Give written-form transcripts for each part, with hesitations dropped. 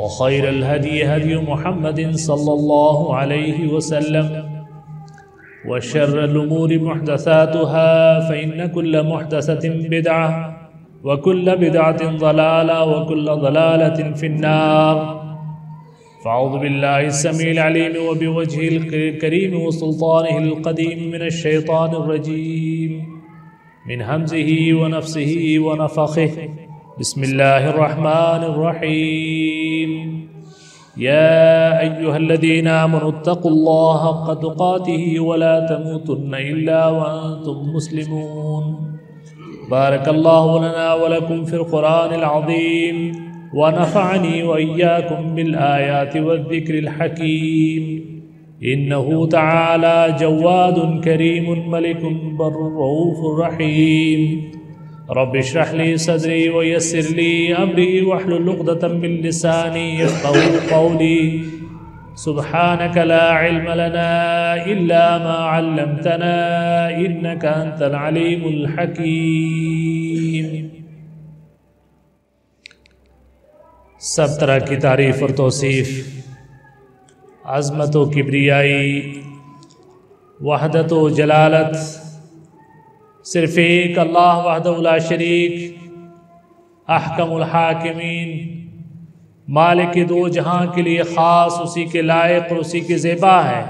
وخير الهدي هدي محمد صلى الله عليه وسلم وشر الأمور محدثاتها فإن كل محدثة بدعة وكل بدعة ضلالة وكل ضلالة في النار. فأعوذ بالله السميع العليم وبوجهه الكريم وسلطانه القديم من الشيطان الرجيم من همزه ونفسه ونفخه. بسم الله الرحمن الرحيم. يا أيها الذين آمنوا اتقوا الله حق تقاته ولا تموتن إلا وأنتم مسلمون. بارك الله لنا ولكم في القرآن العظيم ونفعني وإياكم بالآيات والذكر الحكيم. إنه تعالى جواد كريم ملك بر رؤوف رحيم. رب اشرح لي صدري ويسر لي أمري واحلل عقدة من لساني يفقهوا قولي. سبحانك لا علم لنا إلا ما علمتنا إنك أنت العليم الحكيم. سب طرح کی تعریف اور توصیف، عظمت و کبریائی، وحدت و جلالت صرف ایک اللہ وحدہ لا شریک، احکم الحاکمین، مالک دو جہاں کے لیے خاص، اسی کے لائق اور اسی کے زیبا ہے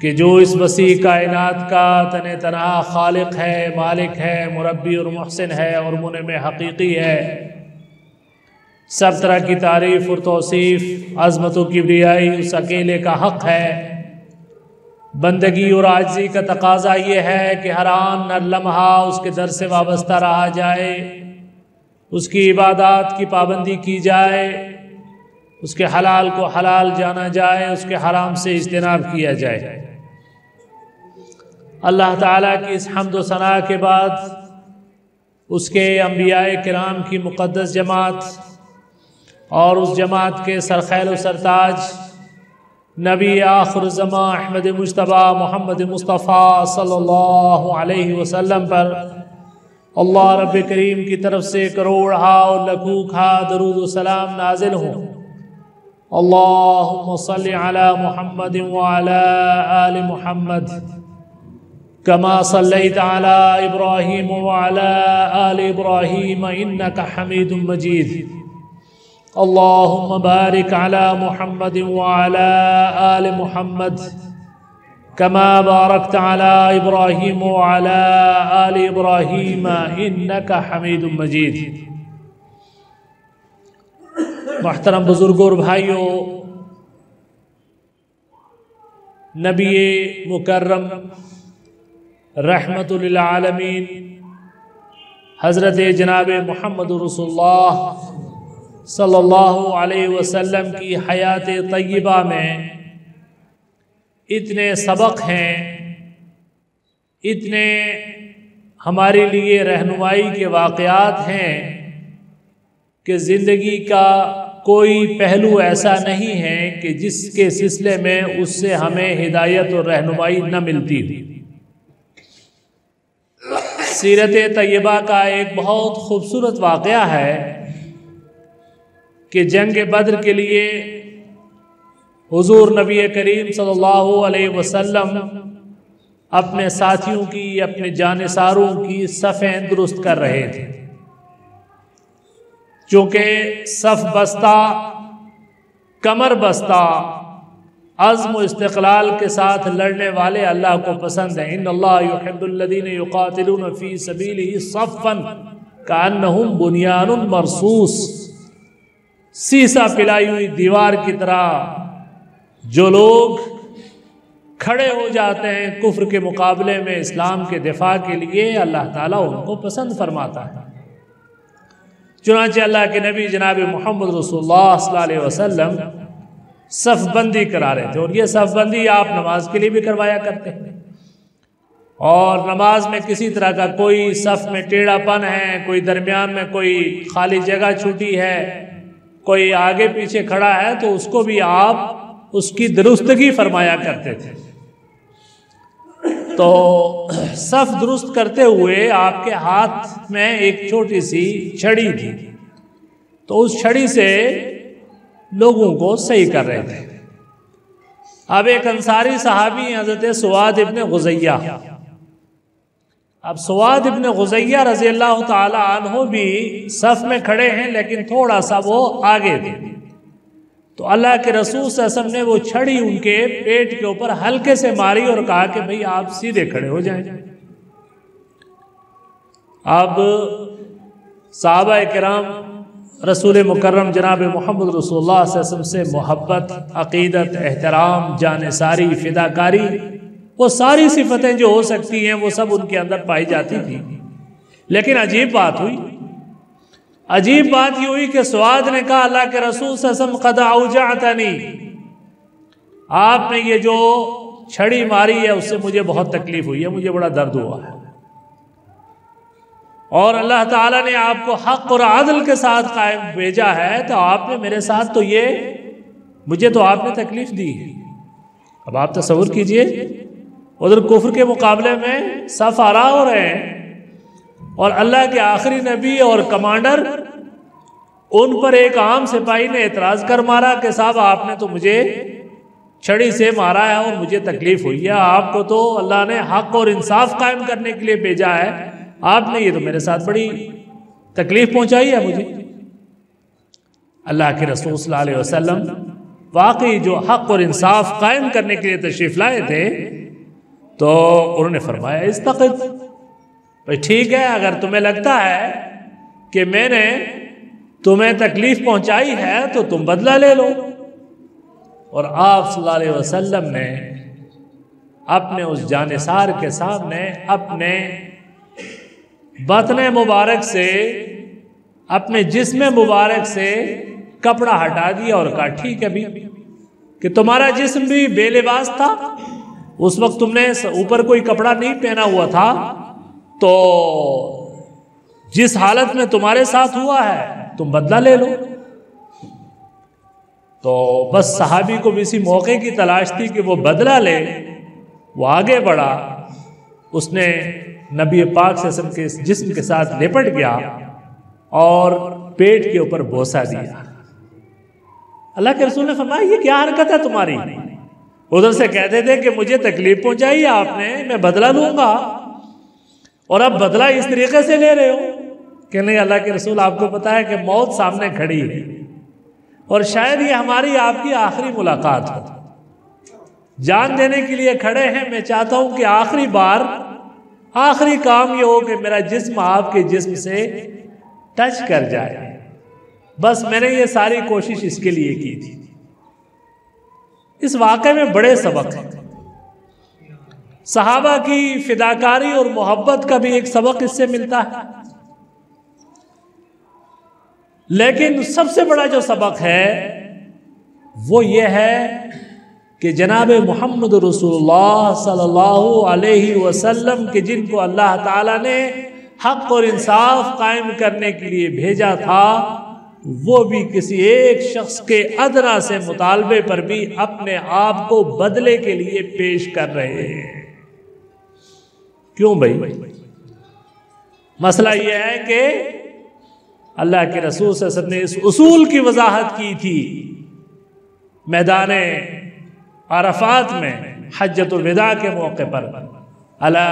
کہ جو اس وسیع کائنات کا تن تنہا خالق ہے، مالک ہے، مربی اور محسن ہے اور منعم حقیقی ہے. سب طرح کی تعریف اور توصیف، عظمت و کبریائی اس اکیلے کا حق ہے. بندگی اور عاجزی کا تقاضا یہ ہے کہ ہر آن ہر لمحہ اس کے در سے وابستہ رہا جائے، اس کی عبادات کی پابندی کی جائے، اس کے حلال کو حلال جانا جائے، اس کے حرام سے اجتناب کیا جائے. اللہ تعالیٰ کی اس حمد و ثنا کے بعد اس کے انبیاء کرام کی مقدس جماعت اور اس جماعت کے سرخیل و سرتاج نبی آخر زمان احمد مجتبی محمد مصطفیٰ صلی اللہ علیہ وسلم پر اللہ رب کریم کی طرف سے کروڑہا اور لکھوکھا درود و سلام نازل ہوں. اللہم صلی علی محمد وعلی آل محمد کما صلیت علی ابراہیم وعلی آل ابراہیم انکا حمید مجید. اللہم بارک علی محمد وعلی آل محمد کما بارکت علی ابراہیم وعلی آل ابراہیم انکا حمید مجید. محترم بزرگوں اور بھائیوں، نبی مکرم رحمت للعالمین حضرت جناب محمد رسول اللہ صلی اللہ علیہ وسلم کی حیات طیبہ میں اتنے سبق ہیں، اتنے ہمارے لیے رہنمائی کے واقعات ہیں کہ زندگی کا کوئی پہلو ایسا نہیں ہے کہ جس کے سلسلے میں اس سے ہمیں ہدایت اور رہنمائی نہ ملتی. سیرت طیبہ کا ایک بہت خوبصورت واقعہ ہے کہ جنگ بدر کے لیے حضور نبی کریم صلی اللہ علیہ وسلم اپنے ساتھیوں کی، اپنے جانثاروں کی صفیں درست کر رہے تھے. چونکہ صف بستہ، کمر بستہ، عزم و استقلال کے ساتھ لڑنے والے اللہ کو پسند ہیں. ان اللہ یحب الذین یقاتلون فی سبیلہ صفا کأنہم بنیان مرصوص. سیسا پلائی ہوئی دیوار کی طرح جو لوگ کھڑے ہو جاتے ہیں کفر کے مقابلے میں اسلام کے دفاع کے لیے، اللہ تعالیٰ ان کو پسند فرماتا ہے. چنانچہ اللہ کے نبی جناب محمد رسول اللہ صلی اللہ علیہ وسلم صف بندی کرا رہے تھے، اور یہ صف بندی آپ نماز کے لیے بھی کروایا کرتے ہیں. اور نماز میں کسی طرح کا کوئی صف میں ٹیڑھا پن ہے، کوئی درمیان میں کوئی خالی جگہ چھوٹی ہے، کوئی آگے پیچھے کھڑا ہے، تو اس کو بھی آپ اس کی درستگی فرمایا کرتے تھے. تو صف درست کرتے ہوئے آپ کے ہاتھ میں ایک چھوٹی سی چھڑی تھی، تو اس چھڑی سے لوگوں کو صحیح کر رہے تھے۔ اب ایک انصاری صحابی ہیں حضرت سواد ابن غزیہ۔ اب سواد ابن غزیہ رضی اللہ تعالی عنہ بھی صف میں کھڑے ہیں، لیکن تھوڑا سا وہ آگے تھے۔ تو اللہ کے رسول صلی اللہ علیہ وسلم نے وہ چھڑی ان کے پیٹ کے اوپر ہلکے سے ماری اور کہا کہ بھئی آپ سیدھے کھڑے ہو جائیں۔ اب صحابہ کرام رسول مکرم جناب محمد رسول اللہ صلی اللہ علیہ وسلم سے محبت، عقیدت، احترام، جانثاری، فداکاری، وہ ساری صفتیں جو ہو سکتی ہیں وہ سب ان کے اندر پائی جاتی تھی۔ لیکن عجیب بات ہوئی، عجیب بات یہ ہوئی کہ سواد نے کہا اللہ کے رسول صلی اللہ علیہ وسلم قد اوجعتنی، آپ نے یہ جو چھڑی ماری ہے اس سے مجھے بہت تکلیف ہوئی ہے، مجھے بڑا درد ہوا ہے، اور اللہ تعالیٰ نے آپ کو حق اور عدل کے ساتھ قائم بھیجا ہے، تو آپ نے میرے ساتھ تو مجھے تو آپ نے تکلیف دی۔ اب آپ تصور کیجئے ادھر کفر کے مقابلے میں صف آرا ہو رہے ہیں، اور اللہ کے آخری نبی اور کمانڈر، ان پر ایک عام سپاہی نے اعتراض کر مارا کہ صاحب آپ نے تو مجھے چھڑی سے مارا ہے اور مجھے تکلیف ہوئی ہے، آپ کو تو اللہ نے حق اور انصاف قائم کرنے کے لیے بھیجا ہے، آپ نے یہ تو میرے ساتھ بڑی تکلیف پہنچائی ہے مجھے۔ اللہ کے رسول صلی اللہ علیہ وسلم واقعی جو حق اور انصاف قائم کرنے کے لیے تشریف لائے تھے، تو انہوں نے فرمایا استقد، بھئی ٹھیک ہے، اگر تمہیں لگتا ہے کہ میں نے تمہیں تکلیف پہنچائی ہے تو تم بدلہ لے لو۔ اور آپ صلی اللہ علیہ وسلم نے اپنے اس جانثار کے سامنے اپنے بطن مبارک سے، اپنے جسم مبارک سے کپڑا ہٹا دیا اور کہا ٹھیک ہے بھی کہ تمہارا جسم بھی بے لباس تھا، اس وقت تم نے اوپر کوئی کپڑا نہیں پہنا ہوا تھا، تو جس حالت میں تمہارے ساتھ ہوا ہے تم بدلہ لے لو۔ تو بس صحابی کو بھی اسی موقع کی تلاش تھی کہ وہ بدلہ لے، وہ آگے بڑھا، اس نے نبی پاک صلی اللہ علیہ وسلم کے جسم کے ساتھ لپٹ گیا اور پیٹ کے اوپر بوسہ دیا۔ اللہ کے رسول نے فرمایا یہ کیا حرکت ہے تمہاری؟ ادھر سے کہتے تھے کہ مجھے تکلیف پہنچائی آپ نے، میں بدلہ لوں گا، اور اب بدلہ اس طریقے سے لے رہے ہو کہ نہیں اللہ کے رسول آپ کو پتا ہے کہ موت سامنے کھڑی ہے، اور شاید یہ ہماری آپ کی آخری ملاقات ہو، جان دینے کے لیے کھڑے ہیں، میں چاہتا ہوں کہ آخری بار آخری کام یہ ہو کہ میرا جسم آپ کے جسم سے ٹچ کر جائے، بس میں نے یہ ساری کوشش اس کے لیے کی تھی۔ اس واقعے میں بڑے سبق ہیں، صحابہ کی فداکاری اور محبت کا بھی ایک سبق اس سے ملتا ہے، لیکن سب سے بڑا جو سبق ہے وہ یہ ہے کہ جناب محمد رسول اللہ صلی اللہ علیہ وسلم کے جن کو اللہ تعالیٰ نے حق اور انصاف قائم کرنے کے لیے بھیجا تھا، وہ بھی کسی ایک شخص کے ادنا سے مطالبے پر بھی اپنے آپ کو بدلے کے لیے پیش کر رہے ہیں۔ کیوں بھائی؟ مسئلہ یہ ہے کہ اللہ کے رسول صلی اللہ علیہ وسلم نے اس اصول کی وضاحت کی تھی میدان عرفات میں حجۃ الوداع کے موقع پر، الا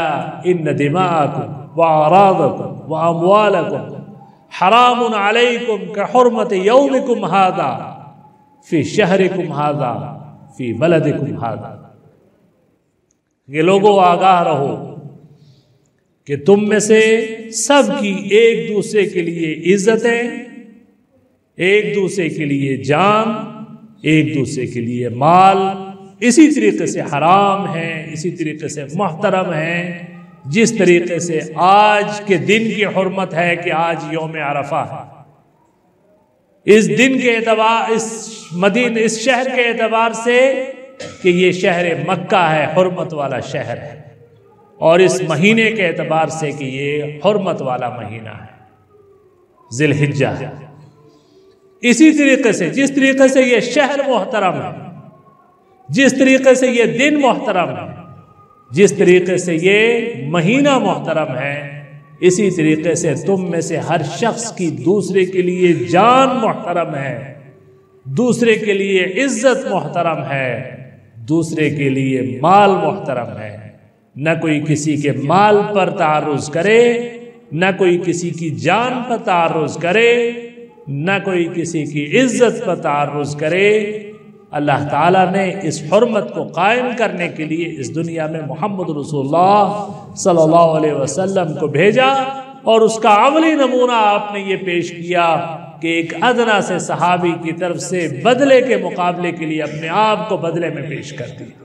ان دماءکم واعراضکم واموالکم حرام علیکم کحرمت یومکم ھذا فی شہرکم ھذا فی بلدکم ھذا، یہ لوگوں آگاہ رہو کہ تم میں سے سب کی ایک دوسرے کے لیے عزتیں، ایک دوسرے کے لیے جان، ایک دوسرے کے لیے مال اسی طریقے سے حرام ہیں، اسی طریقے سے محترم ہیں، جس طریقے سے آج کے دن کی حرمت ہے کہ آج یوم عرفہ ہے۔ اس دن کے اعتبار، اس شہر کے اعتبار سے کہ یہ شہر مکہ ہے، حرمت والا شہر ہے، اور اس مہینے کے اعتبار سے کہ یہ حرمت والا مہینہ ہے، ذی الحجہ ہے۔ اسی طریقے سے جس طریقے سے یہ شہر محترم ہے، جس طریقے سے یہ دن محترم ہے، جس طریقے سے یہ مہینہ محترم ہے، اسی طریقے سے تم میں سے ہر شخص کی دوسرے کے لیے جان محترم ہے، دوسرے کے لیے عزت محترم ہے، دوسرے کے لیے مال محترم ہے۔ نہ کوئی کسی کے مال پر تعرض کرے، نہ کوئی کسی کی جان پر تعرض کرے، نہ کوئی کسی کی عزت پر تعرض کرے۔ اللہ تعالیٰ نے اس حرمت کو قائم کرنے کے لیے اس دنیا میں محمد رسول اللہ صلی اللہ علیہ وسلم کو بھیجا، اور اس کا عملی نمونہ آپ نے یہ پیش کیا کہ ایک ادنا سے صحابی کی طرف سے بدلے کے مقابلے کے لیے اپنے آپ کو بدلے میں پیش کر دیا۔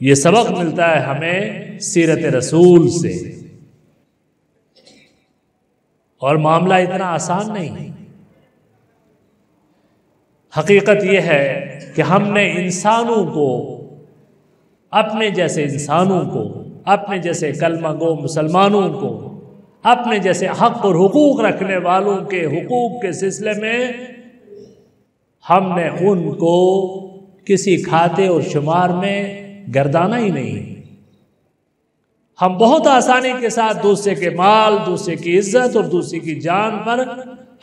یہ سبق ملتا ہے ہمیں سیرت رسول سے، اور معاملہ اتنا آسان نہیں۔ حقیقت یہ ہے کہ ہم نے انسانوں کو، اپنے جیسے انسانوں کو، اپنے جیسے کلمہ گو مسلمانوں کو، اپنے جیسے حق اور حقوق رکھنے والوں کے حقوق کے سلسلے میں ہم نے ان کو کسی کھاتے اور شمار میں گردانا ہی نہیں۔ ہم بہت آسانی کے ساتھ دوسرے کے مال، دوسرے کی عزت اور دوسرے کی جان پر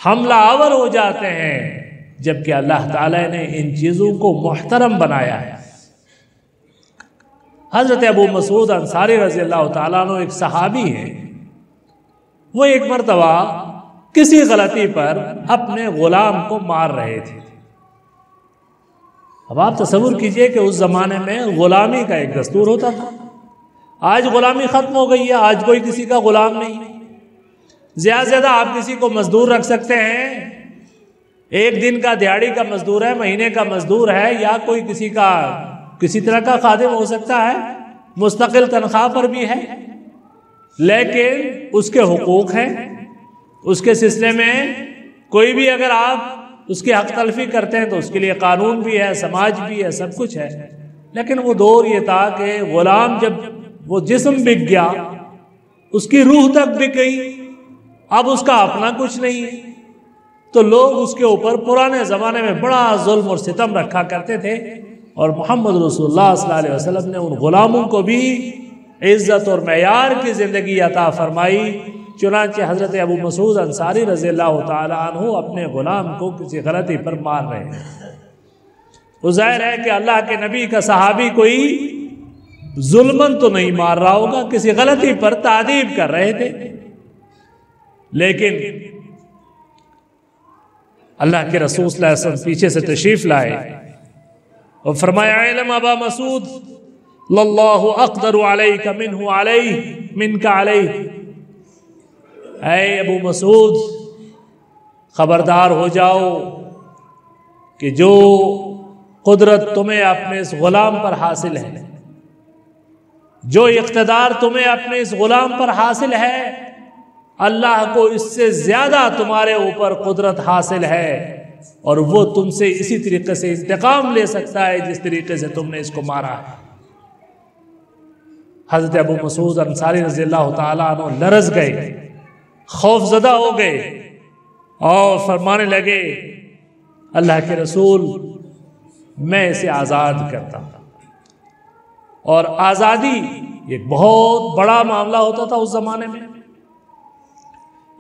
حملہ آور ہو جاتے ہیں، جبکہ اللہ تعالیٰ نے ان چیزوں کو محترم بنایا ہے۔ حضرت ابو مسعود انصاری رضی اللہ تعالیٰ عنہ ایک صحابی ہیں، وہ ایک مرتبہ کسی غلطی پر اپنے غلام کو مار رہے تھے۔ اب آپ تصور کیجئے کہ اس زمانے میں غلامی کا ایک دستور ہوتا تھا۔ آج غلامی ختم ہو گئی ہے، آج کوئی کسی کا غلام نہیں۔ زیادہ سے زیادہ آپ کسی کو مزدور رکھ سکتے ہیں، ایک دن کا دیہاڑی کا مزدور ہے، مہینے کا مزدور ہے، یا کوئی کسی طرح کا خادم ہو سکتا ہے، مستقل تنخواہ پر بھی ہے، لیکن اس کے حقوق ہیں، اس کے سلسلے میں کوئی بھی اگر آپ اس کی حق تلفی کرتے ہیں تو اس کے لیے قانون بھی ہے، سماج بھی ہے، سب کچھ ہے۔ لیکن وہ دور یہ تھا کہ غلام جب وہ جسم بک گیا، اس کی روح تک بک گئی، اب اس کا اپنا کچھ نہیں، تو لوگ اس کے اوپر پرانے زمانے میں بڑا ظلم اور ستم رکھا کرتے تھے، اور محمد رسول اللہ صلی اللہ علیہ وسلم نے ان غلاموں کو بھی عزت اور معیار کی زندگی عطا فرمائی۔ چنانچہ حضرت ابو مسعود انصاری رضی اللہ تعالی عنہ اپنے غلام کو کسی غلطی پر مار رہے ہیں۔ وہ ظاہر ہے کہ اللہ کے نبی کا صحابی کوئی ظلمن تو نہیں مار رہا ہوگا، کسی غلطی پر تعذیب کر رہے تھے، لیکن اللہ کے رسول صلی اللہ علیہ وسلم پیچھے سے تشریف لائے اور فرمایا علم ابا مسعود للہ اقدر علیک منہ علیہ منک علیہ، اے ابو مسعود خبردار ہو جاؤ کہ جو قدرت تمہیں اپنے اس غلام پر حاصل ہے، جو اقتدار تمہیں اپنے اس غلام پر حاصل ہے، اللہ کو اس سے زیادہ تمہارے اوپر قدرت حاصل ہے، اور وہ تم سے اسی طریقے سے انتقام لے سکتا ہے جس طریقے سے تم نے اس کو مارا ہے۔ حضرت ابو مسعود انصاری رضی اللہ تعالیٰ عنہ لرز گئے، خوف زدہ ہو گئے، اور فرمانے لگے اللہ کے رسول میں اسے آزاد کرتا ہوں۔ اور آزادی ایک بہت بڑا معاملہ ہوتا تھا اس زمانے میں۔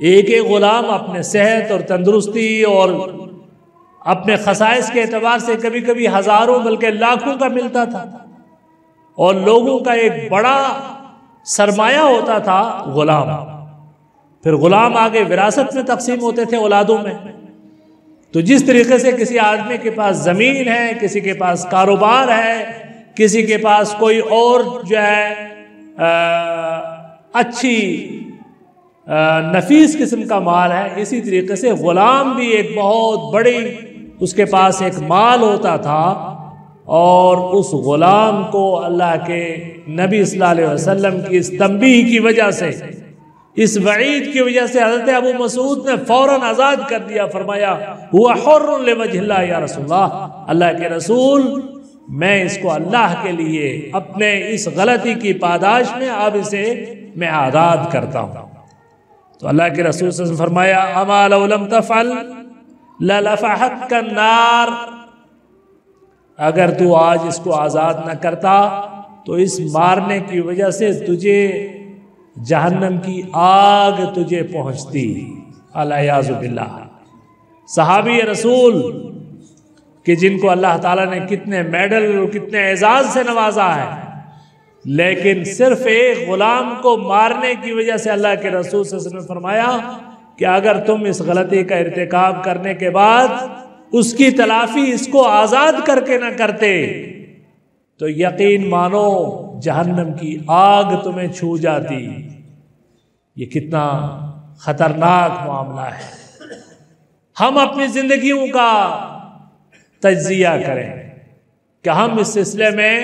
ایک غلام اپنے صحت اور تندرستی اور اپنے خصائص کے اعتبار سے کبھی کبھی ہزاروں بلکہ لاکھوں کا ملتا تھا، اور لوگوں کا ایک بڑا سرمایہ ہوتا تھا غلام۔ پھر غلام آگے وراثت میں تقسیم ہوتے تھے اولادوں میں۔ تو جس طریقے سے کسی آدمی کے پاس زمین ہے، کسی کے پاس کاروبار ہے، کسی کے پاس کوئی اور جو ہے اچھی نفیس قسم کا مال ہے، اسی طریقے سے غلام بھی ایک بہت بڑی اس کے پاس ایک مال ہوتا تھا، اور اس غلام کو اللہ کے نبی صلی اللہ علیہ وسلم کی اس تنبیہ کی وجہ سے، اس وعید کی وجہ سے حضرت ابو مسعود نے فوراً آزاد کر دیا۔ فرمایا ہوا حر لوجہ اللہ یا رسول اللہ، اللہ کے رسول میں اس کو اللہ کے لیے اپنے اس غلطی کی پاداش میں اب اسے میں آزاد کرتا ہوں۔ تو اللہ کے رسول صلی اللہ علیہ وسلم فرمایا اما لو لم تفعل للفحتک النار، اگر تو آج اس کو آزاد نہ کرتا تو اس مارنے کی وجہ سے تجھے جہنم کی آگ تجھے پہنچتی، الیاذ باللہ۔ صحابی رسول کہ جن کو اللہ تعالیٰ نے کتنے میڈل اور کتنے اعزاز سے نوازا ہے، لیکن صرف ایک غلام کو مارنے کی وجہ سے اللہ کے رسول صلی اللہ علیہ وسلم نے فرمایا کہ اگر تم اس غلطی کا ارتکاب کرنے کے بعد اس کی تلافی اس کو آزاد کر کے نہ کرتے تو یقین مانو جہنم کی آگ تمہیں چھو جاتی۔ یہ کتنا خطرناک معاملہ ہے۔ ہم اپنی زندگیوں کا تجزیہ کریں کہ ہم اس سلسلے میں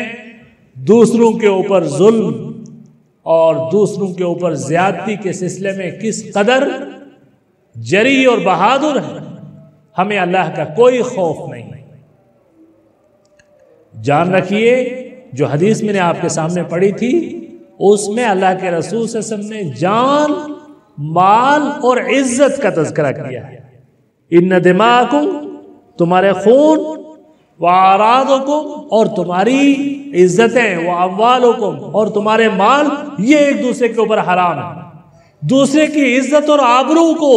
دوسروں کے اوپر ظلم اور دوسروں کے اوپر زیادتی کے سلسلے میں کس قدر جری اور بہادر ہیں۔ ہمیں اللہ کا کوئی خوف نہیں۔ جان رکھیے جو حدیث میں نے آپ کے سامنے پڑھی تھی اس میں اللہ کے رسول صلی اللہ علیہ وسلم نے جان، مال اور عزت کا تذکرہ کیا ہے۔ ان دماءکم، تمہارے خون، وَأَعْرَاضُكُمْ، اور تمہاری عزتیں، وَأَمْوَالُكُمْ، اور تمہارے مال، یہ ایک دوسرے کے اوپر حرام ہے۔ دوسرے کی عزت اور آبرو کو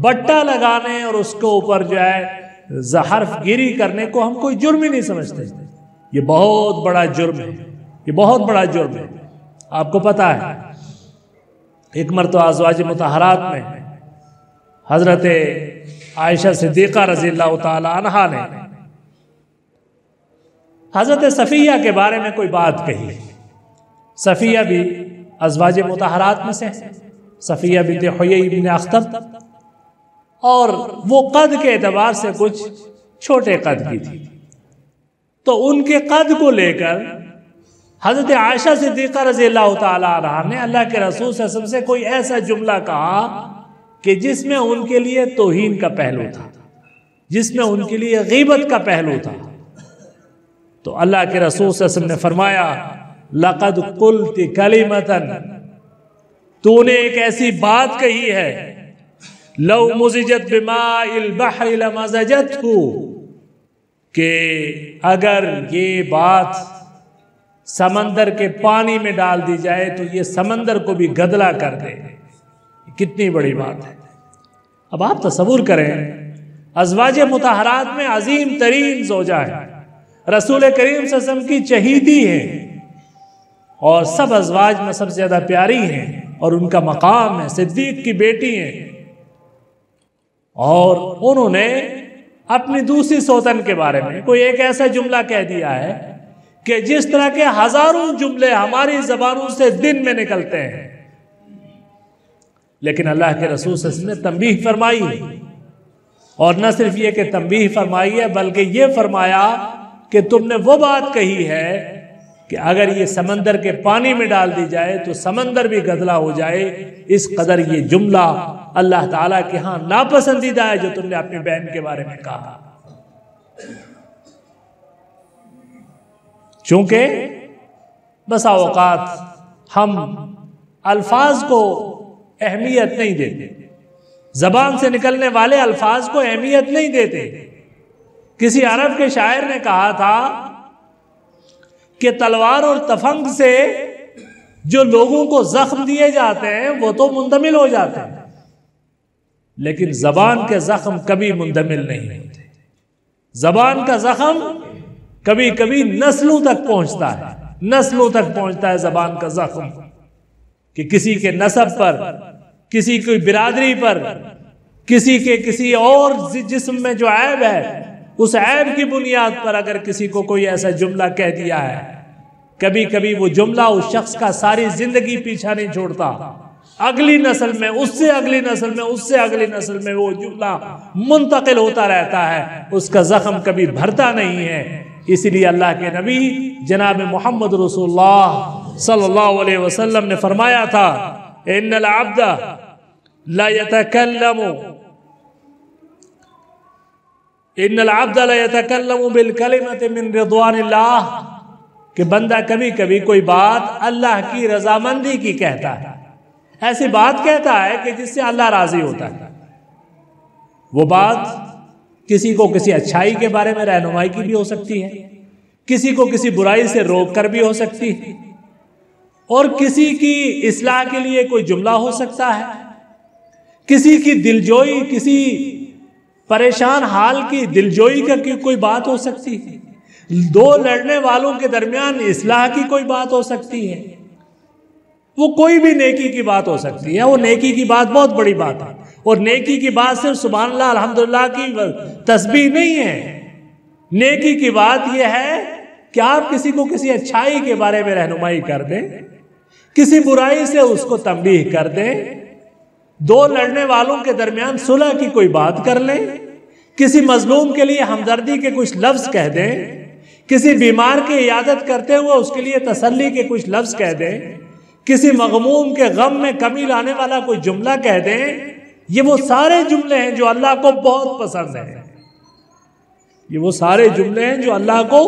بٹا لگانے اور اس کے اوپر جو ہے زحرف گیری کرنے کو ہم کوئی جرم ہی نہیں سمجھتے۔ یہ بہت بڑا جرم ہے، یہ بہت بڑا جرم ہے۔ آپ کو پتا ہے ایک مرتبہ ازواج مطہرات میں حضرت عائشہ صدیقہ رضی اللہ تعالی عنہا نے حضرت صفیہ کے بارے میں کوئی بات کہی۔ صفیہ بھی ازواج مطہرات میں سے، صفیہ بنت حیی بن اخطب، اور وہ قد کے اعتبار سے کچھ چھوٹے قد کی تھی۔ تو ان کے قد کو لے کر حضرت عائشہ صدیقہ رضی اللہ تعالی عنہا نے اللہ کے رسول صلی اللہ علیہ وسلم سے کوئی ایسا جملہ کہا کہ جس میں ان کے لیے توہین کا پہلو تھا، جس میں ان کے لیے غیبت کا پہلو تھا۔ تو اللہ کے رسول صلی اللہ علیہ وسلم نے فرمایا لَقَدْ قُلْتِ كَلِمَةً، تو نے ایک ایسی بات کہی ہے لَوْ مُزِجَتْ بِمَاءِ الْبَحْرِ لَمَزَجَتْهُ، کہ اگر یہ بات سمندر کے پانی میں ڈال دی جائے تو یہ سمندر کو بھی گدلا کر دے۔ کتنی بڑی بات ہے۔ اب آپ تصور کریں ازواج مطہرات میں عظیم ترین زوجہ ہے، رسول کریم صلی اللہ علیہ وسلم کی چہیتی ہیں، اور سب ازواج میں سب سے زیادہ پیاری ہیں اور ان کا مقام ہے، صدیق کی بیٹی ہیں، اور انہوں نے اپنی دوسری سوتن کے بارے میں کوئی ایک ایسا جملہ کہہ دیا ہے کہ جس طرح کے ہزاروں جملے ہماری زبانوں سے دن میں نکلتے ہیں، لیکن اللہ کے رسول صلی اللہ علیہ وسلم نے تنبیہ فرمائی ہے، اور نہ صرف یہ کہ تنبیہ فرمائی ہے بلکہ یہ فرمایا کہ تم نے وہ بات کہی ہے کہ اگر یہ سمندر کے پانی میں ڈال دی جائے تو سمندر بھی گدلا ہو جائے۔ اس قدر یہ جملہ اللہ تعالیٰ کے ہاں ناپسندیدہ ہے جو تم نے اپنی بہن کے بارے میں کہا۔ چونکہ بسا اوقات ہم الفاظ کو اہمیت نہیں دیتے، زبان سے نکلنے والے الفاظ کو اہمیت نہیں دیتے۔ کسی عرب کے شاعر نے کہا تھا کہ تلوار اور تفنگ سے جو لوگوں کو زخم دیے جاتے ہیں وہ تو مندمل ہو جاتے ہیں، لیکن زبان کے زخم کبھی مندمل نہیں ہوتے۔ زبان کا زخم کبھی کبھی نسلوں تک پہنچتا ہے، نسلوں تک پہنچتا ہے زبان کا زخم، کہ کسی کے نسب پر، کسی کی برادری پر، کسی کے کسی اور جسم میں جو عیب ہے اس عیب کی بنیاد پر اگر کسی کو کوئی ایسا جملہ کہہ دیا ہے، کبھی کبھی وہ جملہ اس شخص کا ساری زندگی پیچھا نہیں چھوڑتا، اگلی نسل میں، اس سے اگلی نسل میں، اس سے اگلی نسل میں وہ جملہ منتقل ہوتا رہتا ہے، اس کا زخم کبھی بھرتا نہیں ہے۔ اس لیے اللہ کے نبی جناب محمد رسول اللہ صلی اللہ علیہ وسلم نے فرمایا تھا ان العبد لا يتكلم بالکلمۃ من رضوان اللہ، کہ بندہ کبھی کبھی کوئی بات اللہ کی رضامندی کی کہتا ہے، ایسی بات کہتا ہے کہ جس سے اللہ راضی ہوتا ہے۔ وہ بات کسی کو کسی اچھائی کے بارے میں رہنمائی کی بھی ہو سکتی ہے، کسی کو کسی برائی سے روک کر بھی ہو سکتی ہے، اور کسی کی اصلاح کے لیے کوئی جملہ ہو سکتا ہے، کسی کی دلجوئی، کسی پریشان حال کی دلجوئی کا کوئی بات ہو سکتی ہے؟ دو لڑنے والوں کے درمیان اصلاح کی کوئی بات ہو سکتی ہے؟ وہ کوئی بھی نیکی کی بات ہو سکتی ہے. وہ نیکی کی بات بہت بڑی بات ہے. اور نیکی کی بات صرف سبحان اللہ الحمدللہ کی تسبیح نہیں ہے. نیکی کی بات یہ ہے کہ آپ کسی کو کسی اچھائی کے بارے میں رہنمائی کر دیں، کسی برائی سے اس کو تنبیہ کر دیں، دو لڑنے والوں کے درمیان صلح کی کوئی بات کر لیں، کسی مظلوم کے لیے ہمدردی کے کچھ لفظ کہہ دیں، کسی بیمار کی عیادت کرتے ہوئے اس کے لیے تسلی کے کچھ لفظ کہہ دیں، کسی مغموم کے غم میں کمی لانے والا کوئی جملہ کہہ دیں. یہ وہ سارے جملے ہیں جو اللہ کو بہت پسند ہیں. یہ وہ سارے جملے ہیں جو اللہ کو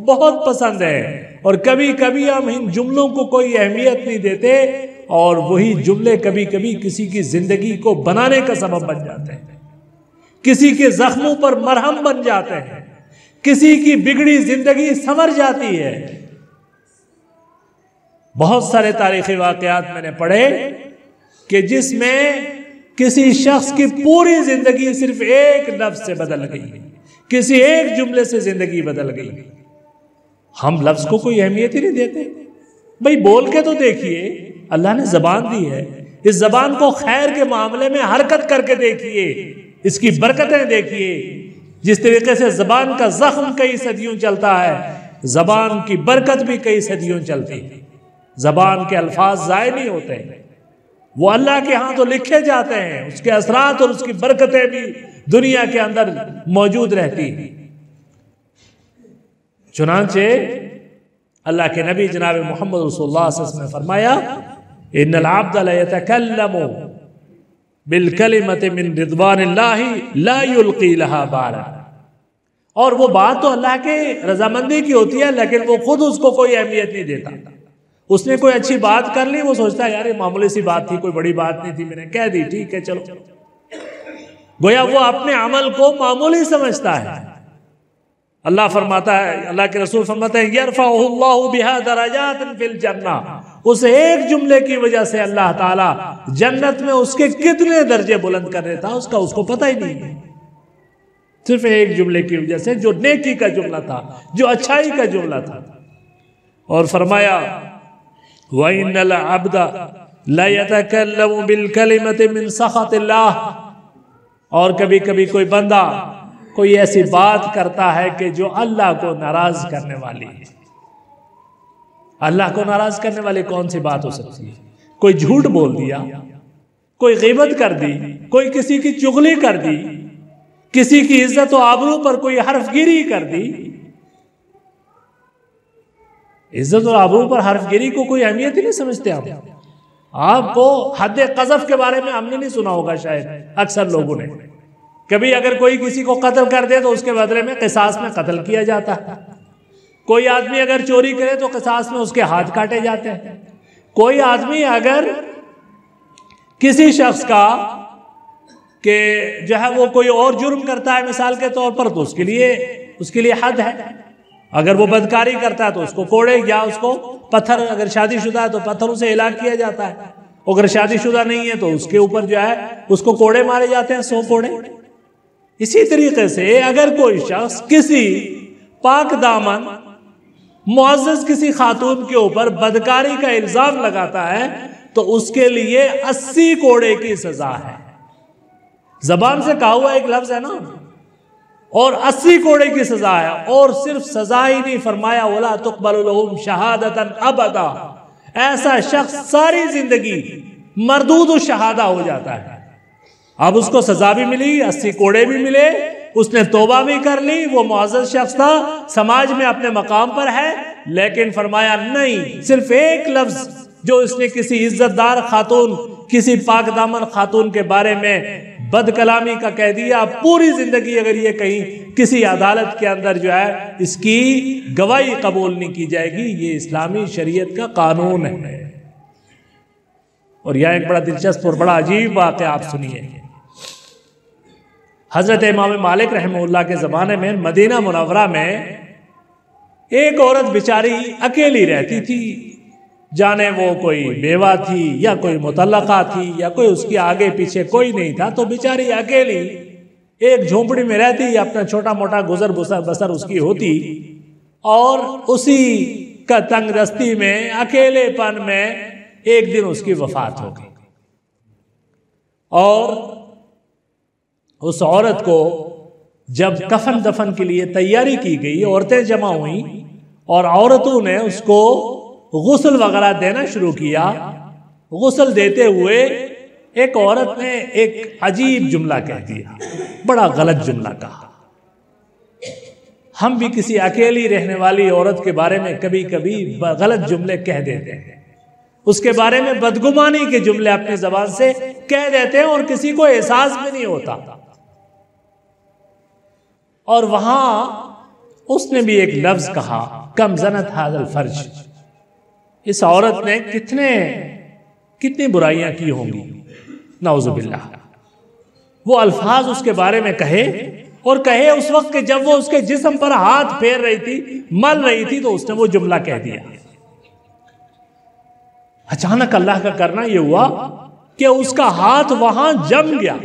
بہت پسند ہیں. اور کبھی کبھی ہم ان جملوں کو کوئی اہمیت نہیں دیتے اور وہی جملے کبھی کبھی کسی کی زندگی کو بنانے کا سبب بن جاتے ہیں، کسی کے زخموں پر مرہم بن جاتے ہیں، کسی کی بگڑی زندگی سنور جاتی ہے. بہت سارے تاریخی واقعات میں نے پڑھے کہ جس میں کسی شخص کی پوری زندگی صرف ایک لفظ سے بدل گئی، کسی ایک جملے سے زندگی بدل گئی. ہم لفظ کو کوئی اہمیت ہی نہیں دیتے. بھئی بول کے تو دیکھیے، اللہ نے زبان دی ہے، اس زبان کو خیر کے معاملے میں حرکت کر کے دیکھیے، اس کی برکتیں دیکھیے. جس طریقے سے زبان کا زخم کئی صدیوں چلتا ہے، زبان کی برکت بھی کئی صدیوں چلتی ہے. زبان کے الفاظ ضائع نہیں ہوتے، وہ اللہ کے ہاں تو لکھے جاتے ہیں، اس کے اثرات اور اس کی برکتیں بھی دنیا کے اندر موجود رہتی ہیں. چنانچہ اللہ کے نبی جناب محمد رسول اللہ صلی اللہ علیہ وسلم نے فرمایا ان العبد لیتکلم بالکلمۃ من رضوان اللہ لا یلقی لها بالا. اور وہ بات تو اللہ کے رضامندی کی ہوتی ہے لیکن وہ خود اس کو کوئی اہمیت نہیں دیتا. اس نے کوئی اچھی بات کر لی، وہ سوچتا ہے یار یہ معمولی سی بات تھی، کوئی بڑی بات نہیں تھی، میں نے کہہ دی، ٹھیک ہے چلو. گویا وہ اپنے عمل کو معمولی سمجھتا ہے. اللہ فرماتا ہے، اللہ کے رسول فرماتے ہیں یرفعہ اللہ بہا درجات فی الجنہ. اس ایک جملے کی وجہ سے اللہ تعالیٰ جنت میں اس کے کتنے درجے بلند کر دیتا اس کو پتہ ہی نہیں ہے. صرف ایک جملے کی وجہ سے جو نیکی کا جملہ تھا، جو اچھائی کا جملہ تھا. اور فرمایا وَإِنَّ الْعَبْدَ لَيَتَكَلَّمُ بِالْكَلِمَةِ مِنْ سَخَطِ اللَّهِ. اور کبھی کبھی کوئی بندہ کوئی ایسی بات کرتا ہے کہ جو اللہ کو ناراض کرنے والی ہے. اللہ کو ناراض کرنے والی کون سی بات ہو سکتی ہے؟ کوئی جھوٹ بول دیا، کوئی غیبت کر دی، کوئی کسی کی چغلی کر دی، کسی کی عزت و آبرو پر کوئی حرف گیری کر دی. عزت اور آبرو پر حرف گیری کو کوئی اہمیت ہی نہیں سمجھتے. آپ کو حد قذف کے بارے میں ہم نے نہیں سنا ہوگا شاید اکثر لوگوں نے. کبھی اگر کوئی کسی کو قتل کر دے تو اس کے بدلے میں قصاص میں قتل کیا جاتا ہے. کوئی آدمی اگر چوری کرے تو قصاص میں اس کے ہاتھ کاٹے جاتے ہیں. کوئی آدمی اگر کسی شخص کا کہ جو ہے وہ کوئی اور جرم کرتا ہے مثال کے طور پر تو اس کے لیے حد ہے. اگر وہ بدکاری کرتا ہے تو اس کو کوڑے یا اس کو پتھر، اگر شادی شدہ ہے تو پتھروں سے ہلاک کیا جاتا ہے، اگر شادی شدہ نہیں ہے تو اس کے اوپر جو ہے اس کو کوڑے مارے جاتے ہیں، 100 کوڑے. اسی طریقے سے اگر کوئی شخص کسی پاک دامن معزز کسی خاتون کے اوپر بدکاری کا الزام لگاتا ہے تو اس کے لیے 80 کوڑے کی سزا ہے. زبان سے کہا ہوا ایک لفظ ہے نا، اور 80 کوڑے کی سزا ہے. اور صرف سزا ہی نہیں، فرمایا وَلَا تُقْبَلُ لَهُمْ شَهَادَةً أَبَدًا. ایسا شخص ساری زندگی مردود الشہادہ ہو جاتا ہے. اب اس کو سزا بھی ملی، 80 کوڑے بھی ملے، اس نے توبہ بھی کر لی، وہ معزز شخص تھا، سماج میں اپنے مقام پر ہے، لیکن فرمایا نہیں، صرف ایک لفظ جو اس نے کسی عزت دار خاتون، کسی پاک دامن خاتون کے بارے میں بد کلامی کا کہہ دیا، پوری زندگی اگر یہ کہیں کسی عدالت کے اندر جو ہے اس کی گواہی قبول نہیں کی جائے گی. یہ اسلامی شریعت کا قانون ہے. اور یہاں ایک بڑا دلچسپ اور بڑا عجیب واقعہ آپ سنیے. حضرت امام مالک رحمہ اللہ کے زمانے میں مدینہ منورہ میں ایک عورت بیچاری اکیلی رہتی تھی. جانے وہ کوئی بیوہ تھی یا کوئی مطلقہ تھی یا کوئی اس کی آگے پیچھے کوئی نہیں تھا، تو بیچاری اکیلی ایک جھونپڑی میں رہتی، اپنا چھوٹا موٹا گزر بسر اس کی ہوتی، اور اسی کا تنگ دستی میں، اکیلے پن میں ایک دن اس کی وفات ہو گئی۔ اور اس عورت کو جب کفن دفن کے لیے تیاری کی گئی، عورتیں جمع ہوئیں اور عورتوں نے اس کو غسل وغیرہ دینا شروع کیا۔ غسل دیتے ہوئے ایک عورت نے ایک عجیب جملہ کہہ دیا، بڑا غلط جملہ کہا۔ ہم بھی کسی اکیلی رہنے والی عورت کے بارے میں کبھی کبھی غلط جملے کہہ دیتے ہیں، اس کے بارے میں بدگمانی کے جملے اپنی زبان سے کہہ دیتے ہیں اور کسی کو احساس بھی نہیں ہوتا۔ اور وہاں اس نے بھی ایک لفظ کہا، کم زنت ھذا الفرج، اس عورت نے کتنی برائیاں کی ہوں گی، نعوذ باللہ۔ وہ الفاظ اس کے بارے میں کہے، اور کہے اس وقت کہ جب وہ اس کے جسم پر ہاتھ پھیر رہی تھی، مل رہی تھی، تو اس نے وہ جملہ کہہ دیا۔ اچانک اللہ کا کرنا یہ ہوا کہ اس کا ہاتھ وہاں جم گیا،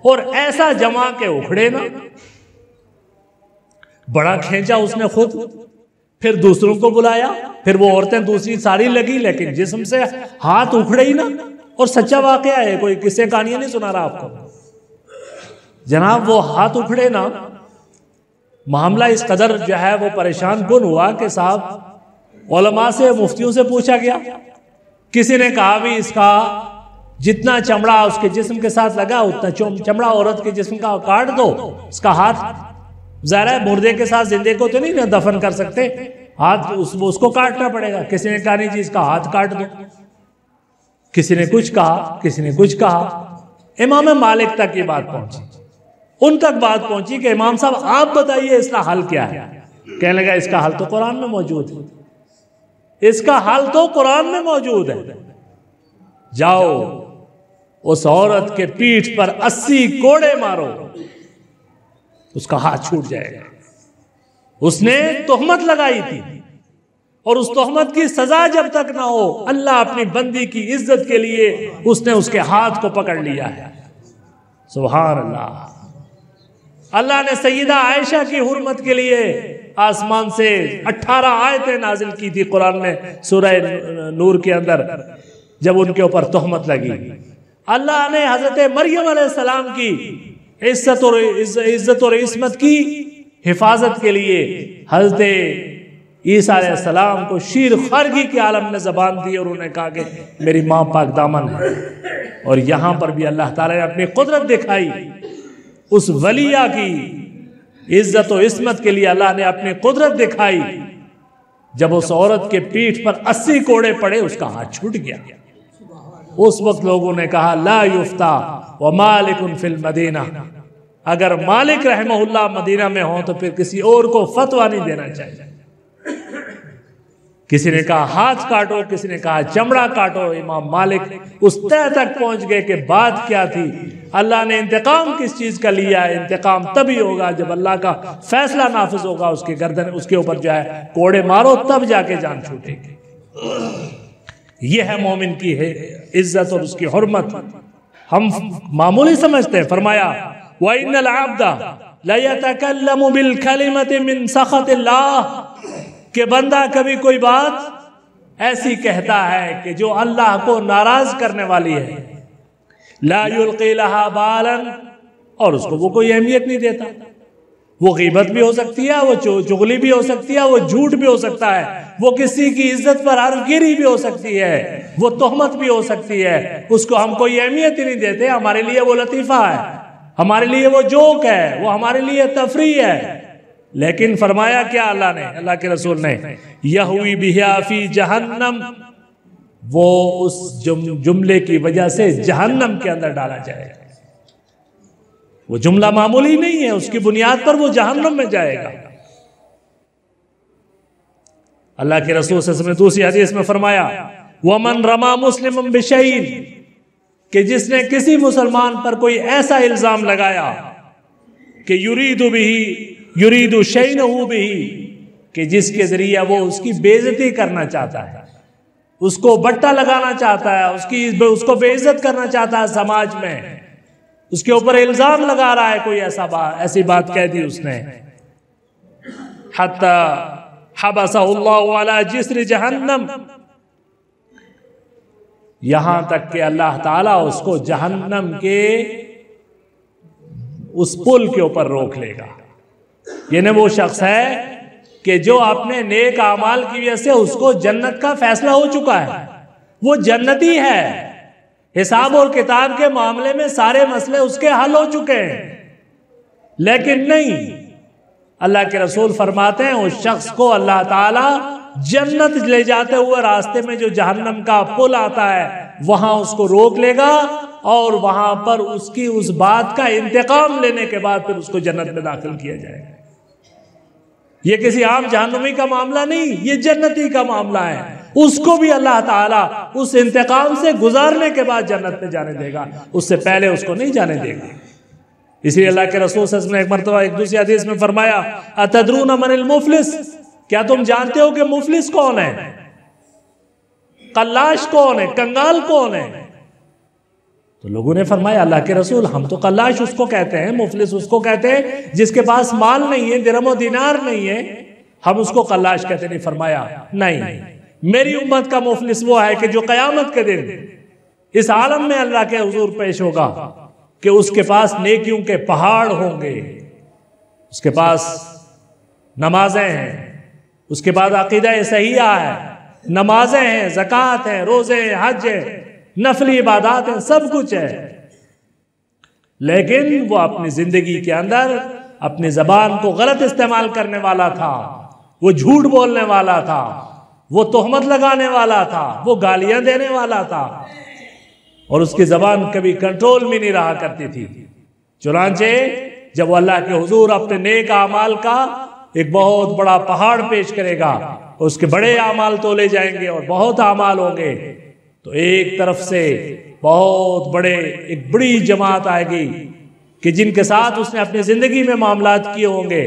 اور ایسا جما کہ اکھڑے نا۔ بڑا کھینچا اس نے خود، پھر دوسروں کو بلایا، پھر وہ عورتیں دوسری ساری لگی، لیکن جسم سے ہاتھ اکھڑے ہی نا۔ اور سچا واقعہ ہے، کوئی قصے کہانیاں نہیں سنا رہا آپ کو جناب۔ وہ ہاتھ اکھڑے نا، معاملہ اس قدر جو ہے وہ پریشان کن ہوا کہ صاحب علماء سے، مفتیوں سے پوچھا گیا۔ کسی نے کہا بھی اس کا جتنا چمڑا اس کے جسم کے ساتھ لگا اتنا چمڑا عورت کے جسم کا کاٹ دو، اس کا ہاتھ۔ ظاہر ہے مردے کے ساتھ زندے کو تو نہیں دفن کر سکتے، ہاتھ اس کو کاٹنا پڑے گا۔ کسی نے کہا نہیں جی اس کا ہاتھ کاٹ دو، کسی نے کچھ کہا، کسی نے کچھ کہا۔ امام مالک تک یہ بات پہنچی، ان تک بات پہنچی کہ امام صاحب آپ بتائیے اس کا حل کیا ہے۔ کہنے لگا اس کا حل تو قرآن میں موجود ہے، اس کا حل تو قرآن میں موجود ہے۔ جاؤ اس عورت کے پیٹھ پر 80 کوڑے مارو، اس کا ہاتھ چھوٹ جائے گا۔ اس نے تہمت لگائی تھی، اور اس تہمت کی سزا جب تک نہ ہو، اللہ اپنی بندی کی عزت کے لیے اس نے اس کے ہاتھ کو پکڑ لیا ہے۔ سبحان اللہ۔ اللہ نے سیدہ عائشہ کی حرمت کے لیے آسمان سے 18 آیتیں نازل کی تھی قرآن میں، سورہ نور کے اندر، جب ان کے اوپر تہمت لگی۔ اللہ نے حضرت مریم علیہ السلام کی عزت اور عصمت کی حفاظت کے لیے حضرت عیسیٰ علیہ السلام کو شیر خارگی کے عالم میں زبان دی، اور انہوں نے کہا کہ میری ماں پاک دامن ہے۔ اور یہاں پر بھی اللہ تعالیٰ نے اپنی قدرت دکھائی، اس ولیہ کی عزت و عصمت کے لیے اللہ نے اپنی قدرت دکھائی۔ جب اس عورت کے پیٹھ پر 80 کوڑے پڑے، اس کا ہاتھ چھوٹ گیا۔ اس وقت لوگوں نے کہا لا یفتا ومالک فی المدینہ، اگر مالک رحمہ اللہ مدینہ میں ہوں تو پھر کسی اور کو فتویٰ نہیں دینا چاہیے۔ کسی نے کہا ہاتھ کاٹو، کسی نے کہا چمڑا کاٹو۔ امام مالک اس طے تک پہنچ گئے کہ بات کیا تھی۔ اللہ نے انتقام کس چیز کا لیا ہے؟ انتقام تبھی ہوگا جب اللہ کا فیصلہ نافذ ہوگا، اس کے گردن اس کے اوپر جو ہے کوڑے مارو، تب جا کے جان چھوٹے گی۔ یہ ہے مومن کی عزت اور اس کی حرمت، ہم معمولی سمجھتے ہیں۔ فرمایا وَإِنَّ الْعَبْدَ لَيَتَكَلَّمُ بِالْكَلِمَةِ مِنْ سَخَطِ اللَّهِ، کہ بندہ کبھی کوئی بات ایسی کہتا ہے کہ جو اللہ کو ناراض کرنے والی ہے، لا يلقي لها بالا، اور اس کو وہ کوئی اہمیت نہیں دیتا۔ وہ غیبت بھی ہو سکتی ہے، وہ چغلی بھی ہو سکتی ہے، وہ جھوٹ بھی ہو سکتا ہے، وہ کسی کی عزت پر حرفگیری بھی ہو سکتی ہے، وہ تہمت بھی ہو سکتی ہے، اس کو ہم کوئی اہمیت ہی نہیں دیتے۔ ہمارے لیے وہ لطیفہ ہے، ہمارے لیے وہ جوک ہے، وہ ہمارے لیے تفریح ہے۔ لیکن فرمایا کیا اللہ نے، اللہ کے رسول نے، یہوی بہا فی جہنم، وہ اس جملے کی وجہ سے جہنم کے اندر ڈالا جائے گا۔ وہ جملہ معمولی نہیں ہے، اس کی بنیاد پر وہ جہنم میں جائے گا۔ اللہ کے رسول صلی اللہ علیہ وسلم نے دوسری حدیث میں فرمایا وَمَنْ رَمَى مُسْلِمٌ بِشَيْءٍ، کہ جس نے کسی مسلمان پر کوئی ایسا الزام لگایا کہ یرید شَيْنَهُ بِهِ، کہ جس کے ذریعہ وہ اس کی بے عزتی کرنا چاہتا ہے، اس کو بٹا لگانا چاہتا ہے، اس کو بے عزت کرنا چاہتا ہے سماج میں، اس کے اوپر الزام لگا رہا ہے کوئی ایسی بات کہہ دی اس نے. حتی حبسہ اللہ علی جسر جہنم، یہاں تک کہ اللہ تعالیٰ اس کو جہنم کے اس پل کے اوپر روک لے گا. یعنی وہ شخص ہے کہ جو اپنے نیک اعمال کی وجہ سے اس کو جنت کا فیصلہ ہو چکا ہے، وہ جنتی ہے، حساب اور کتاب کے معاملے میں سارے مسئلے اس کے حل ہو چکے ہیں. لیکن نہیں، اللہ کے رسول فرماتے ہیں اس شخص کو اللہ تعالیٰ جنت لے جاتے ہوئے راستے میں جو جہنم کا پل آتا ہے وہاں اس کو روک لے گا، اور وہاں پر اس کی اس بات کا انتقام لینے کے بعد پھر اس کو جنت میں داخل کیا جائے گا. یہ کسی عام جہنمی کا معاملہ نہیں، یہ جنتی کا معاملہ ہے. اس کو بھی اللہ تعالیٰ اس انتقام سے گزارنے کے بعد جنت میں جانے دے گا، اس سے پہلے اس کو نہیں جانے دے گا. اس لیے اللہ کے رسول صلی اللہ علیہ وسلم نے ایک مرتبہ ایک دوسری حدیث میں فرمایا اتدرون من المفلس، کیا تم جانتے ہو کہ مفلس کون ہے، قلاش کون ہے، کنگال کون ہے؟ تو لوگوں نے فرمایا اللہ کے رسول ہم تو قلاش اس کو کہتے ہیں، مفلس اس کو کہتے ہیں جس کے پاس مال نہیں ہے، درہم و دینار نہیں ہے، ہم اس کو قلاش کہتے نہیں. فرمایا نہیں، میری امت کا مفلس وہ ہے کہ جو قیامت کے دن اس عالم میں اللہ کے حضور پیش ہوگا کہ اس کے پاس نیکیوں کے پہاڑ ہوں گے، اس کے پاس نمازیں ہیں، اس کے بعد عقیدہ صحیحہ ہے، نمازیں ہیں، زکوٰۃ ہیں، روزے ہیں، حج ہیں، نفلی عبادات ہیں، سب کچھ ہے. لیکن وہ اپنی زندگی کے اندر اپنی زبان کو غلط استعمال کرنے والا تھا، وہ جھوٹ بولنے والا تھا، وہ تہمت لگانے والا تھا، وہ گالیاں دینے والا تھا، اور اس کی زبان کبھی کنٹرول میں نہیں رہا کرتی تھی. چنانچہ جب وہ اللہ کے حضور اپنے نیک اعمال کا ایک بہت بڑا پہاڑ پیش کرے گا، اس کے بڑے اعمال تولے جائیں گے اور بہت اعمال ہوں گے، تو ایک طرف سے بہت ایک بڑی جماعت آئے گی کہ جن کے ساتھ اس نے اپنی زندگی میں معاملات کیے ہوں گے.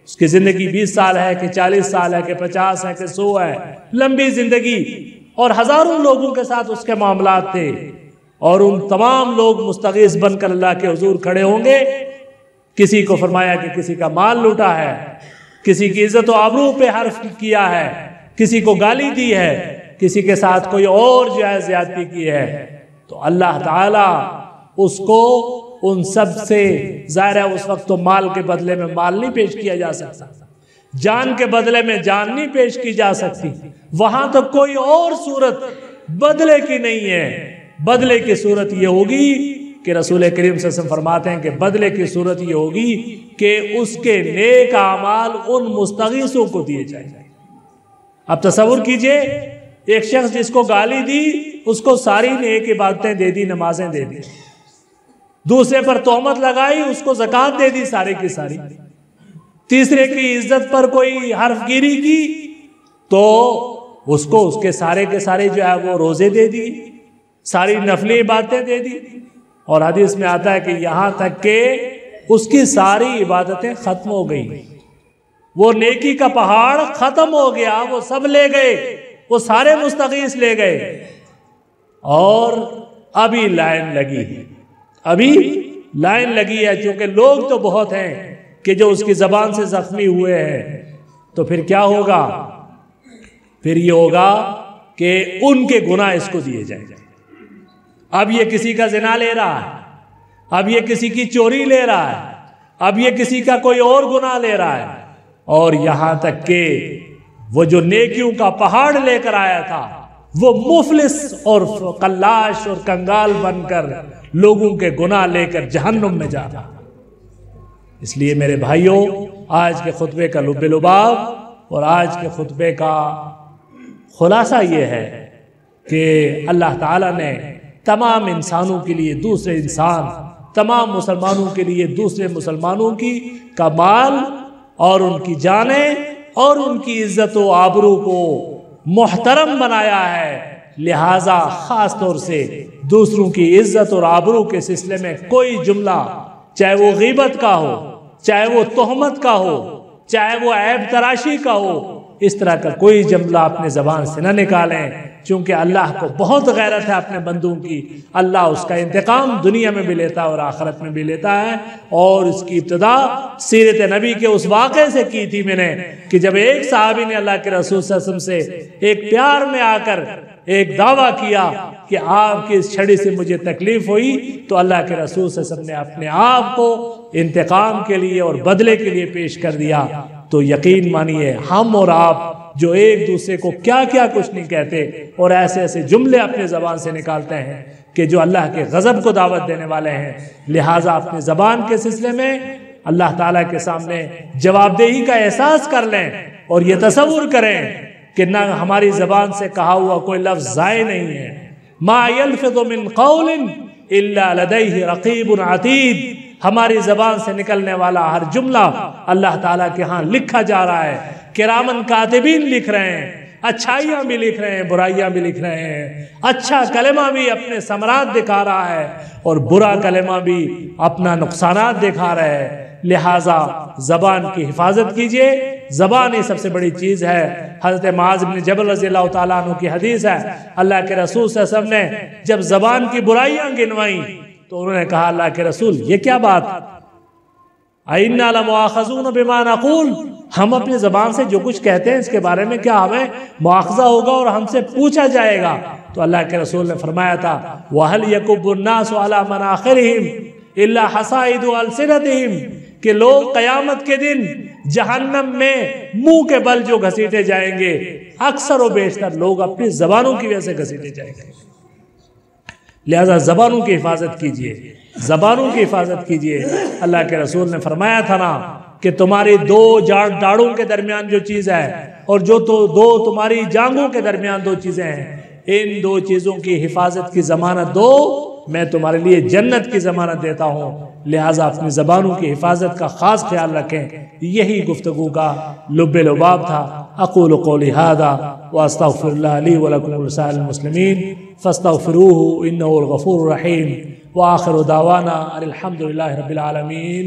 اس کی زندگی 20 سال ہے کہ 40 سال ہے کہ 50 ہے کہ 100 ہے، لمبی زندگی، اور ہزاروں لوگوں کے ساتھ اس کے معاملات تھے، اور ان تمام لوگ مستغیث بن کر اللہ کے حضور کھڑے ہوں گے. کسی کو فرمایا کہ کسی کا مال لوٹا ہے، کسی کی عزت و آبرو پہ حرف کیا ہے، کسی کو گالی دی ہے، کسی کے ساتھ کوئی اور جو ہے زیادتی کی ہے، تو اللہ تعالیٰ اس کو ان سب سے ظاہر ہے اس وقت تو مال کے بدلے میں مال نہیں پیش کیا جا سکتا، جان کے بدلے میں جان نہیں پیش کی جا سکتی، وہاں تو کوئی اور صورت بدلے کی نہیں ہے. بدلے کی صورت یہ ہوگی کہ رسول کریم صلی اللہ علیہ وسلم فرماتے ہیں کہ بدلے کی صورت یہ ہوگی کہ اس کے نیک اعمال ان مستغیثوں کو دیے جائیں. اب تصور کیجئے ایک شخص جس کو گالی دی اس کو ساری نیک عبادتیں دے دی، نمازیں دے دی، دوسرے پر تہمت لگائی اس کو زکوٰۃ دے دی سارے کی ساری، تیسرے کی عزت پر کوئی حرف گیری کی تو اس کو اس کے سارے کے سارے جو ہے وہ روزے دے دی، ساری نفلی عبادتیں دے دی، اور حدیث میں آتا ہے کہ یہاں تک کہ اس کی ساری عبادتیں ختم ہو گئی، وہ نیکی کا پہاڑ ختم ہو گیا، وہ سب لے گئے، وہ سارے مستغیث لے گئے، اور ابھی لائن لگی ہے چونکہ لوگ تو بہت ہیں کہ جو اس کی زبان سے زخمی ہوئے ہیں. تو پھر کیا ہوگا؟ پھر یہ ہوگا کہ ان کے گناہ اس کو دیے جائیں گے. اب یہ کسی کا زنا لے رہا ہے، اب یہ کسی کی چوری لے رہا ہے، اب یہ کسی کا کوئی اور گناہ لے رہا ہے، اور یہاں تک کہ وہ جو نیکیوں کا پہاڑ لے کر آیا تھا وہ مفلس اور قلاش اور کنگال بن کر لوگوں کے گناہ لے کر جہنم میں جا رہا. اس لیے میرے بھائیوں، آج کے خطبے کا لب لباب اور آج کے خطبے کا خلاصہ یہ ہے کہ اللہ تعالیٰ نے تمام انسانوں کے لیے دوسرے انسان، تمام مسلمانوں کے لیے دوسرے مسلمانوں کا مال اور ان کی جانیں اور ان کی عزت و آبرو کو محترم بنایا ہے. لہٰذا خاص طور سے دوسروں کی عزت اور آبرو کے سلسلے میں کوئی جملہ، چاہے وہ غیبت کا ہو، چاہے وہ تہمت کا ہو، چاہے وہ عیب تراشی کا ہو، اس طرح کا کوئی جملہ اپنے زبان سے نہ نکالیں، چونکہ اللہ کو بہت غیرت ہے اپنے بندوں کی۔ اللہ اس کا انتقام دنیا میں بھی لیتا ہے اور آخرت میں بھی لیتا ہے۔ اور اس کی ابتدا سیرت نبی کے اس واقعے سے کی تھی میں نے، کہ جب ایک صحابی نے اللہ کے رسول صلی اللہ علیہ وسلم سے ایک پیار میں آ کر ایک دعویٰ کیا کہ آپ کی اس چھڑی سے مجھے تکلیف ہوئی، تو اللہ کے رسول صلی اللہ علیہ وسلم نے اپنے آپ کو انتقام کے لیے اور بدلے کے لیے پیش کر دیا۔ تو یقین مانیے ہم اور آپ جو ایک دوسرے کو کیا کیا کچھ نہیں کہتے اور ایسے ایسے جملے اپنے زبان سے نکالتے ہیں کہ جو اللہ کے غضب کو دعوت دینے والے ہیں، لہٰذا اپنے زبان کے سلسلے میں اللہ تعالیٰ کے سامنے جواب دہی کا احساس کر لیں اور یہ تصور کریں کہ نہ ہماری زبان سے کہا ہوا کوئی لفظ ضائع نہیں ہے۔ ما یلفظ من قول الا لدیہ رقیب عتید، ہماری زبان سے نکلنے والا ہر جملہ اللہ تعالیٰ کے ہاں لکھا جا رہا ہے۔ کرامن کاتبین لکھ رہے ہیں، اچھائیاں بھی لکھ رہے ہیں، برائیاں بھی لکھ رہے ہیں۔ اچھا کلمہ بھی اپنے ثمرات دکھا رہا ہے اور برا کلمہ بھی اپنا نقصانات دکھا رہا ہے۔ لہٰذا زبان کی حفاظت کیجئے، زبان ہی سب سے بڑی چیز ہے۔ حضرت معاذ بن جبل رضی اللہ تعالیٰ عنہ کی حدیث ہے، اللہ کے رسول صلی اللہ علیہ وسلم نے جب زبان کی برائیاں گنوائیں تو انہوں نے کہا اللہ کے رسول یہ کیا بات، اِنَّا لَمُؤَاخَذُونَ بِمَا نَقُولُ، ہم اپنی زبان سے جو کچھ کہتے ہیں اس کے بارے میں کیا ہمیں مواخذہ ہوگا اور ہم سے پوچھا جائے گا؟ تو اللہ کے رسول نے فرمایا تھا وَهَلْ يَكُبُّ النَّاسُ عَلَى مَنَاخِرِهِمْ إِلَّا حَصَائِدُ أَلْسِنَتِهِمْ، کہ لوگ قیامت کے دن جہنم میں منہ کے بل جو گھسیٹے جائیں گے، اکثر و بیشتر لوگ اپنی زبانوں کی وجہ سے گھسیٹے جائیں گے۔ لہذا زبانوں کی حفاظت کیجئے، زبانوں کی حفاظت کیجئے۔ اللہ کے رسول نے فرمایا تھا نا کہ تمہاری دو داڑھوں کے درمیان جو چیز ہے اور جو دو تمہاری جانگوں کے درمیان دو چیزیں ہیں، ان دو چیزوں کی حفاظت کی ضمانت دو، میں تمہارے لیے جنت کی ضمانت دیتا ہوں۔ لہٰذا اپنی زبانوں کی حفاظت کا خاص خیال رکھیں۔ یہی گفتگو کا لب لباب تھا۔ اقول قولی ھذا واستغفر اللہ لی ولکم ولسائر المسلمین فاستغفروہ انہ الغفور الرحیم، وآخر دعوانا ان الحمد للہ رب العالمین۔